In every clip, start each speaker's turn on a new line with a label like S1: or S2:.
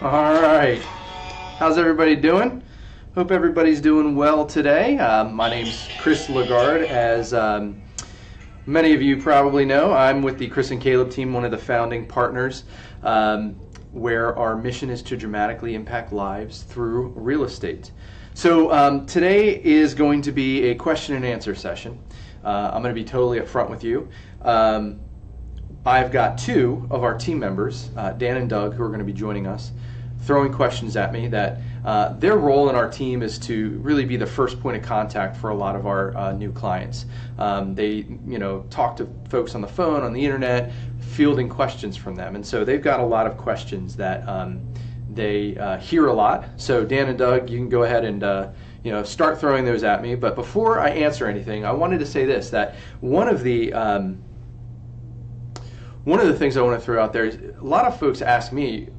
S1: All right. How's everybody doing? Hope everybody's doing well today. My name's Chris Lagarde. As many of you probably know, I'm with the Chris and Caleb team, one of the founding partners, where our mission is to dramatically impact lives through real estate. So today is going to be a question and answer session. I'm going to be totally upfront with you. I've got two of our team members, Dan and Doug, who are going to be joining us, throwing questions at me that their role in our team is to really be the first point of contact for a lot of our new clients. They, talk to folks on the phone, on the internet, fielding questions from them. And so they've got a lot of questions that they hear a lot. So Dan and Doug, you can go ahead and start throwing those at me. But before I answer anything, I wanted to say this, that one of the things I want to throw out there is a lot of folks ask me,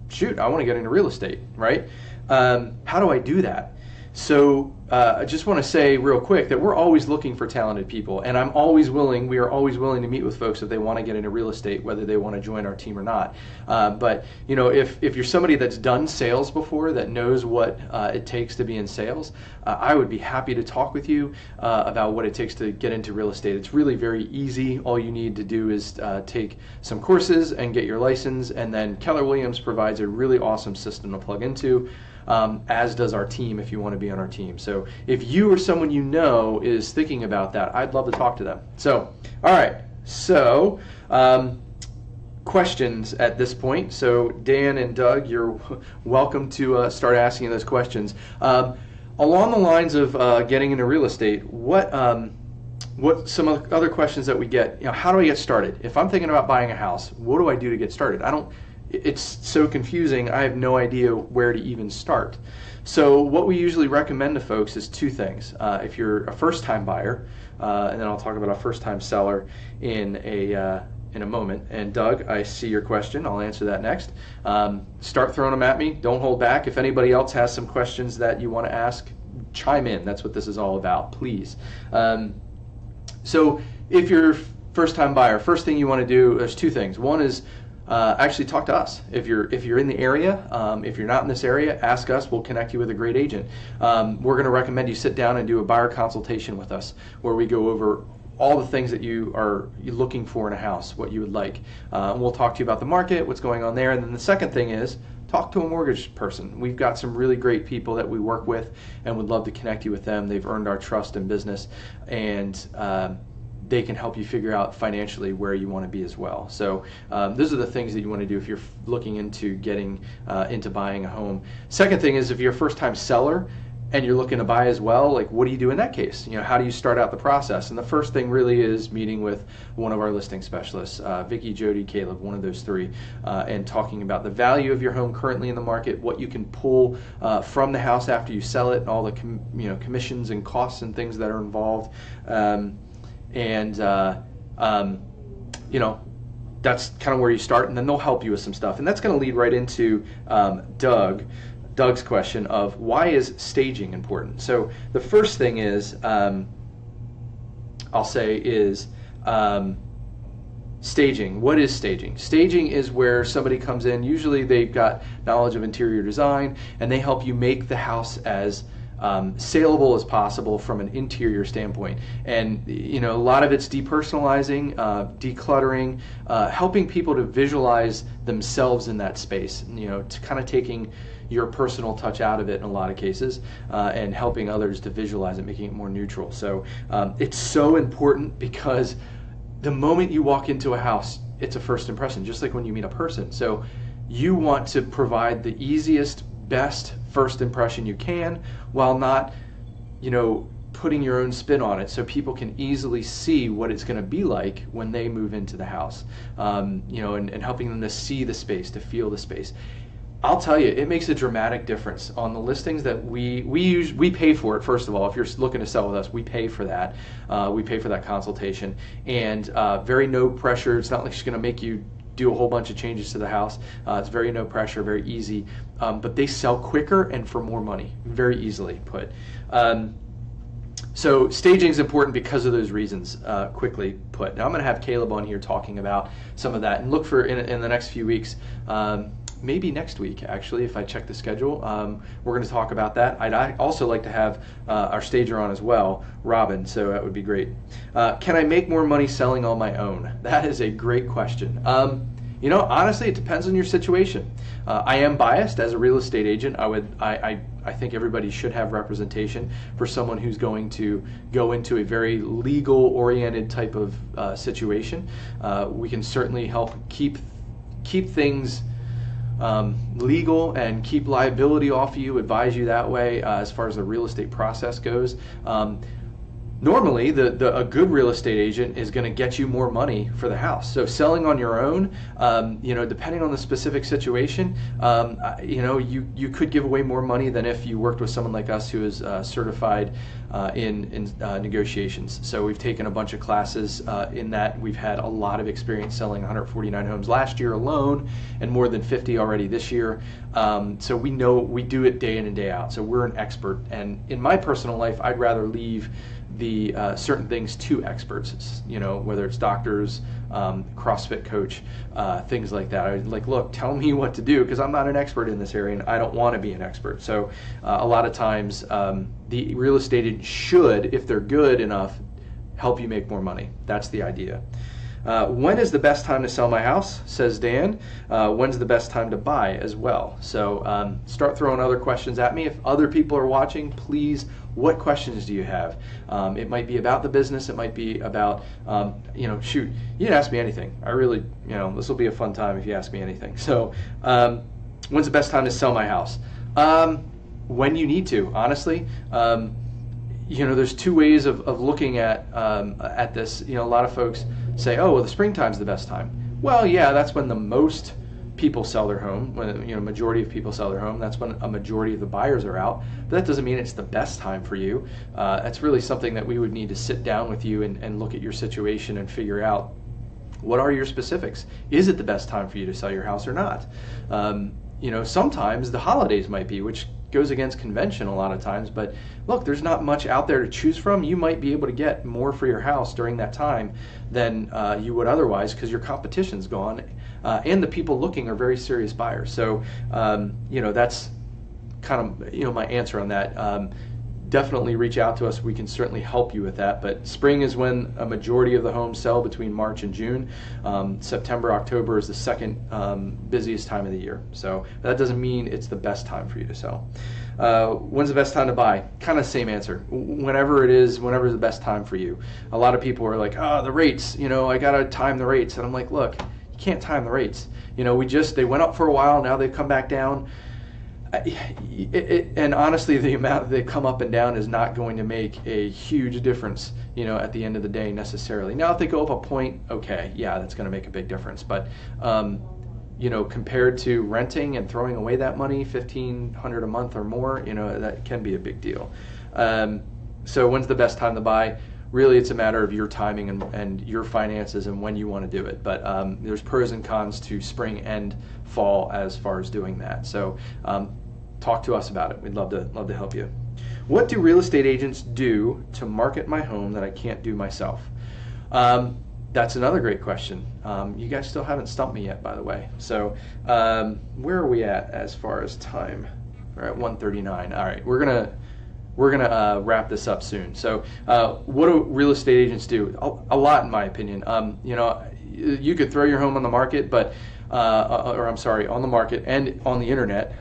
S1: shoot, I want to get into real estate, right? How do I do that? So I just want to say real quick that we're always looking for talented people, and we are always willing to meet with folks if they want to get into real estate, whether they want to join our team or not. But if you're somebody that's done sales before, that knows what it takes to be in sales, I would be happy to talk with you about what it takes to get into real estate. It's really very easy. All you need to do is take some courses and get your license, and then Keller Williams provides a really awesome system to plug into. As does our team if you want to be on our team. So if you or someone you know is thinking about that, I'd love to talk to them. So, all right. So, questions at this point. So Dan and Doug, you're welcome to start asking those questions. Along the lines of getting into real estate, what some other questions that we get, how do I get started? If I'm thinking about buying a house, what do I do to get started? It's so confusing, I have no idea where to even start. So what we usually recommend to folks is two things. If you're a first-time buyer, and then I'll talk about a first-time seller in a moment. And Doug, I see your question. I'll answer that next. Start throwing them at me. Don't hold back. If anybody else has some questions that you want to ask, chime in. That's what this is all about, please. So if you're a first-time buyer, first thing you want to do, there's two things. One is actually talk to us. If you're in the area, if you're not in this area, ask us. We'll connect you with a great agent. We're going to recommend you sit down and do a buyer consultation with us, where we go over all the things that you're looking for in a house, what you would like. We'll talk to you about the market, what's going on there. And then the second thing is talk to a mortgage person. We've got some really great people that we work with and would love to connect you with them. They've earned our trust and business, and they can help you figure out financially where you want to be as well. So those are the things that you want to do if you're looking into getting into buying a home. Second thing is, if you're a first-time seller and you're looking to buy as well, like, what do you do in that case? How do you start out the process? And the first thing really is meeting with one of our listing specialists, Vicky, Jody, Caleb, one of those three, and talking about the value of your home currently in the market, what you can pull from the house after you sell it, and all the commissions and costs and things that are involved. That's kind of where you start, and then they'll help you with some stuff. And that's going to lead right into Doug's question of, why is staging important? So the first thing is, I'll say is, staging. What is staging? Staging is where somebody comes in, usually they've got knowledge of interior design, and they help you make the house as saleable as possible from an interior standpoint. And a lot of it's depersonalizing, decluttering, helping people to visualize themselves in that space, to kind of taking your personal touch out of it in a lot of cases, and helping others to visualize it, making it more neutral. So it's so important, because the moment you walk into a house, it's a first impression, just like when you meet a person. So you want to provide the easiest, best first impression you can, while not, putting your own spin on it, so people can easily see what it's going to be like when they move into the house, and helping them to see the space, to feel the space. I'll tell you, it makes a dramatic difference on the listings that we pay for it. First of all, if you're looking to sell with us, we pay for that. We pay for that consultation, and very no pressure. It's not like she's going to make you do a whole bunch of changes to the house. It's very no pressure, very easy, but they sell quicker and for more money, very easily put. So staging is important because of those reasons, quickly put. Now I'm going to have Caleb on here talking about some of that, and look for in the next few weeks. maybe next week, actually, if I check the schedule. We're going to talk about that. I'd also like to have our stager on as well, Robin, so that would be great. Can I make more money selling on my own? That is a great question. Honestly, it depends on your situation. I am biased as a real estate agent. I think everybody should have representation for someone who's going to go into a very legal-oriented type of situation. We can certainly help keep things legal and keep liability off of you, advise you that way as far as the real estate process goes. Normally, a good real estate agent is going to get you more money for the house. So selling on your own, depending on the specific situation, you could give away more money than if you worked with someone like us who is certified in negotiations. So we've taken a bunch of classes in that. We've had a lot of experience selling 149 homes last year alone, and more than 50 already this year. So we know we do it day in and day out. So we're an expert. And in my personal life, I'd rather leave the certain things to experts, whether it's doctors, CrossFit coach, things like that. I was like, look, tell me what to do, because I'm not an expert in this area and I don't want to be an expert. So a lot of times the real estate agent should, if they're good enough, help you make more money. That's the idea. When is the best time to sell my house, says Dan. When's the best time to buy as well? So start throwing other questions at me. If other people are watching, please, what questions do you have? It might be about the business. It might be about, shoot, you can ask me anything. I really, this will be a fun time if you ask me anything. So when's the best time to sell my house? When you need to, honestly. There's two ways of looking at this. A lot of folks say, oh, well, the springtime's the best time. Well, yeah, that's when the most people sell their home, when majority of people sell their home. That's when a majority of the buyers are out. But that doesn't mean it's the best time for you. That's really something that we would need to sit down with you and look at your situation and figure out, what are your specifics? Is it the best time for you to sell your house or not? Sometimes the holidays might be, which goes against convention a lot of times, but look, there's not much out there to choose from. You might be able to get more for your house during that time than you would otherwise, because your competition's gone, and the people looking are very serious buyers. So that's kind of my answer on that. Definitely reach out to us. We can certainly help you with that. But spring is when a majority of the homes sell, between March and June. September, October is the second busiest time of the year. So that doesn't mean it's the best time for you to sell. When's the best time to buy? Kind of same answer. Whenever it is, whenever is the best time for you. A lot of people are like, oh, the rates, I got to time the rates. And I'm like, look, you can't time the rates. They went up for a while, now they've come back down. And honestly, the amount they come up and down is not going to make a huge difference, at the end of the day necessarily. Now, if they go up a point, okay, yeah, that's going to make a big difference. But, compared to renting and throwing away that money, $1,500 a month or more, that can be a big deal. So when's the best time to buy? Really, it's a matter of your timing and your finances and when you want to do it. But there's pros and cons to spring and fall as far as doing that. So talk to us about it. We'd love to help you. What do real estate agents do to market my home that I can't do myself? That's another great question. You guys still haven't stumped me yet, by the way. So where are we at as far as time? We're at 1:39. All right, we're gonna wrap this up soon. So what do real estate agents do? A lot, in my opinion. You could throw your home on the market, but on the market and on the internet.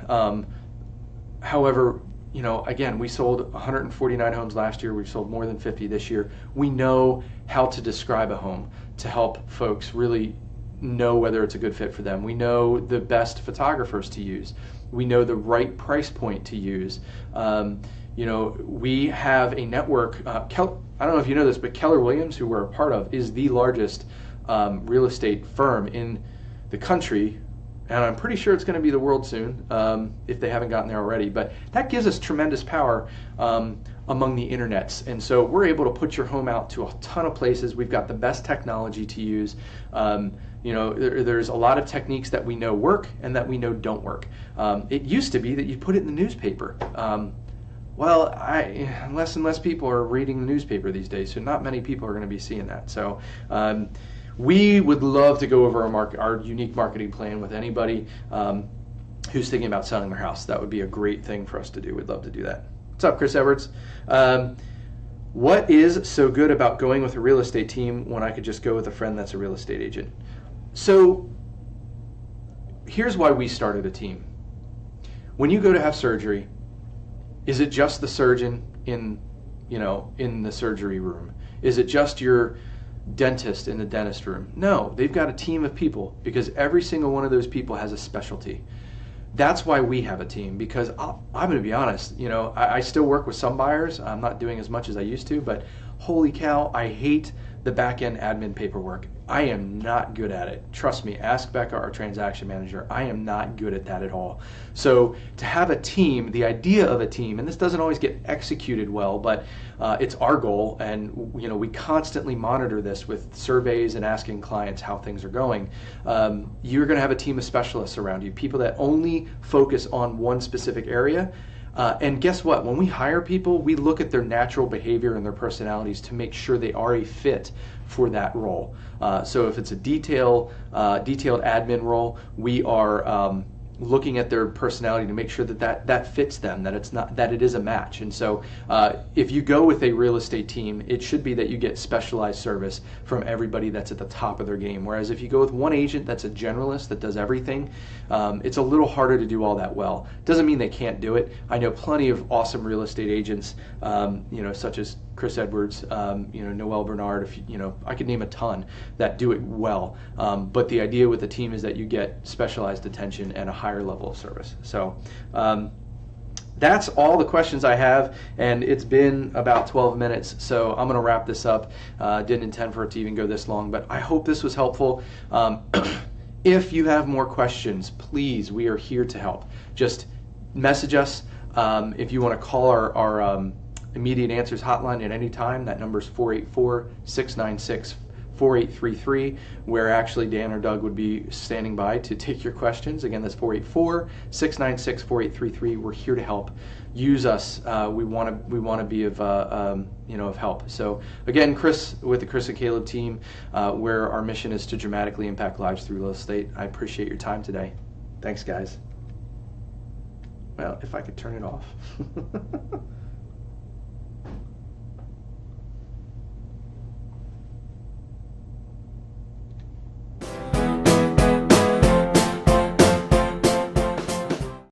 S1: However, again, we sold 149 homes last year. We've sold more than 50 this year. We know how to describe a home to help folks really know whether it's a good fit for them. We know the best photographers to use. We know the right price point to use. We have a network. I don't know if you know this, but Keller Williams, who we're a part of, is the largest real estate firm in the country, and I'm pretty sure it's going to be the world soon, if they haven't gotten there already. But that gives us tremendous power among the internets, and so we're able to put your home out to a ton of places. We've got the best technology to use. There's a lot of techniques that we know work and that we know don't work. It used to be that you put it in the newspaper. Well, less and less people are reading the newspaper these days, so not many people are going to be seeing that. So we would love to go over our unique marketing plan with anybody. who's thinking about selling their house. That would be a great thing for us to do. We'd love to do that. What's up, Chris Edwards? What is so good about going with a real estate team when I could just go with a friend that's a real estate agent? So here's why we started a team. When you go to have surgery, is it just the surgeon in the surgery room? Is it just your dentist in the dentist room? No, they've got a team of people, because every single one of those people has a specialty. That's why we have a team, because I'm going to be honest, I still work with some buyers. I'm not doing as much as I used to, but holy cow, I hate the back-end admin paperwork. I am not good at it. Trust me, ask Becca, our transaction manager. I am not good at that at all. So to have a team, the idea of a team, and this doesn't always get executed well, but it's our goal, and we constantly monitor this with surveys and asking clients how things are going. You're going to have a team of specialists around you, people that only focus on one specific area. And guess what? When we hire people, we look at their natural behavior and their personalities to make sure they are a fit for that role. So if it's a detailed admin role, we are looking at their personality to make sure that fits them, that it is a match. And so if you go with a real estate team, it should be that you get specialized service from everybody that's at the top of their game. Whereas if you go with one agent that's a generalist that does everything, it's a little harder to do all that well. Doesn't mean they can't do it. I know plenty of awesome real estate agents, such as Chris Edwards, Noel Bernard, I could name a ton that do it well. But the idea with the team is that you get specialized attention and a higher level of service. So that's all the questions I have, and it's been about 12 minutes, so I'm going to wrap this up. Didn't intend for it to even go this long, but I hope this was helpful. If you have more questions, please, we are here to help. Just message us. If you want to call our immediate answers hotline at any time, that number is 484-696-4833, where actually Dan or Doug would be standing by to take your questions. Again, that's 484-696-4833. We're here to help. Use us. We want to be of help. So again, Chris with the Chris and Caleb team, where our mission is to dramatically impact lives through real estate. I appreciate your time today. Thanks, guys. Well, if I could turn it off.